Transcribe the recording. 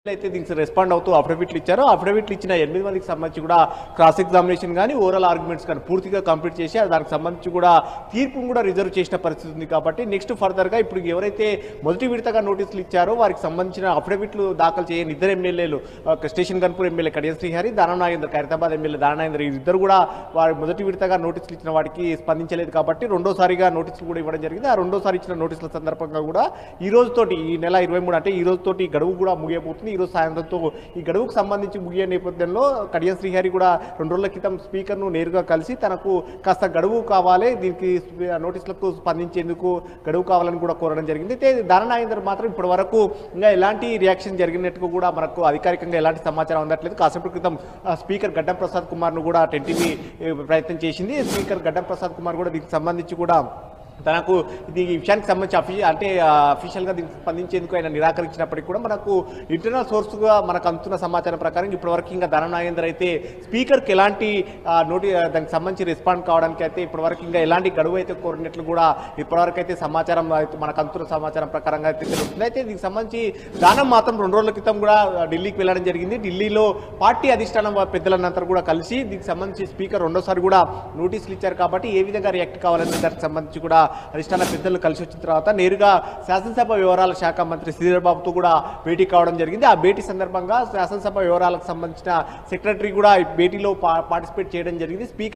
అయితే దీనికి రెస్పాండ్ అవుతూ అఫిడవిట్లు ఇచ్చారో అఫిడవిట్లు ఇచ్చిన 8 మందికి సంబంధించి కూడా క్రాస్ ఎగ్జామినేషన్ కానీ ఓరల్ ఆర్గ్యుమెంట్స్ కానీ పూర్తిగా కంప్లీట్ చేసి దానికి సంబంధించి కూడా తీర్పును కూడా రిజర్వ్ చేసిన పరిస్థితి ఉంది కాబట్టి నెక్స్ట్ ఫర్దర్గా ఇప్పుడు ఎవరైతే మొదటి విడతగా నోటీసులు ఇచ్చారో వారికి సంబంధించిన అఫిడవిట్లు దాఖలు చేయని ఇద్దరు ఎమ్మెల్యేలు Station Ghanpur MLA Kadiyam Srihari Danam Nagender Khairatabad MLA Danam Nagender ఇద్దరు కూడా వారి మొదటి విడతగా నోటీసులు ఇచ్చిన వాటికి స్పందించలేదు కాబట్టి రెండోసారిగా నోటీసులు కూడా ఇవ్వడం జరిగింది. ఆ రెండోసారి ఇచ్చిన నోటీసుల సందర్భంగా కూడా ఈ రోజుతోటి ఈ నెల 23 అంటే ఈ రోజుతోటి గడువు కూడా ముగియబోతుంది. ఈరోజు సాయంత్రంతో ఈ గడువుకు సంబంధించి ముగియ నేపథ్యంలో కడియం శ్రీహరి కూడా 2 రోజుల క్రితం స్పీకర్ను నేరుగా కలిసి తనకు కాస్త గడువు కావాలి, దీనికి నోటీసులకు స్పందించేందుకు గడువు కావాలని కూడా కోరడం జరిగింది. అయితే దాననాగేందర్ మాత్రం ఇప్పటి వరకు ఇంకా ఎలాంటి రియాక్షన్ జరిగినట్టు కూడా మనకు అధికారికంగా ఎలాంటి సమాచారం అందట్లేదు. కాసేపటి క్రితం స్పీకర్ గడ్డం ప్రసాద్ కుమార్ను కూడా టెంటివి ప్రయత్నం చేసింది. స్పీకర్ గడ్డం ప్రసాద్ కుమార్ కూడా దీనికి సంబంధించి కూడా తనకు ఈ విషయానికి సంబంధించి అఫీషియల్గా దీనికి స్పందించేందుకు ఆయన నిరాకరించినప్పటికీ కూడా మనకు ఇంటర్నల్ సోర్స్గా మనకు అందుతున్న సమాచారం ప్రకారం ఇప్పటివరకు ఇంకా దాననాగేందర్ అయితే స్పీకర్కి ఎలాంటి దానికి సంబంధించి రెస్పాండ్ కావడానికి అయితే ఇప్పటివరకు ఇంకా ఎలాంటి గడువు అయితే కోరినట్లు కూడా ఇప్పటివరకు అయితే సమాచారం మనకు అందుతున్న సమాచారం ప్రకారంగా అయితే తెలుస్తుంది. అయితే దీనికి సంబంధించి దానం మాత్రం 2 రోజుల క్రితం కూడా ఢిల్లీకి వెళ్ళడం జరిగింది. ఢిల్లీలో పార్టీ అధిష్టానం పెద్దలంతా కూడా కలిసి దీనికి సంబంధించి స్పీకర్ రెండోసారి కూడా నోటీసులు ఇచ్చారు కాబట్టి ఏ విధంగా రియాక్ట్ కావాలనే దానికి సంబంధించి కూడా అధిష్టాన పెద్దలు కలిసి వచ్చిన తర్వాత నేరుగా శాసనసభ వ్యవహారాల శాఖ మంత్రి శ్రీధర్ బాబుతో కూడా భేటీ కావడం జరిగింది. ఆ భేటీ సందర్భంగా శాసనసభ వ్యవహారాలకు సంబంధించిన సెక్రటరీ కూడా భేటీలో పార్టిసిపేట్ చేయడం జరిగింది. స్పీకర్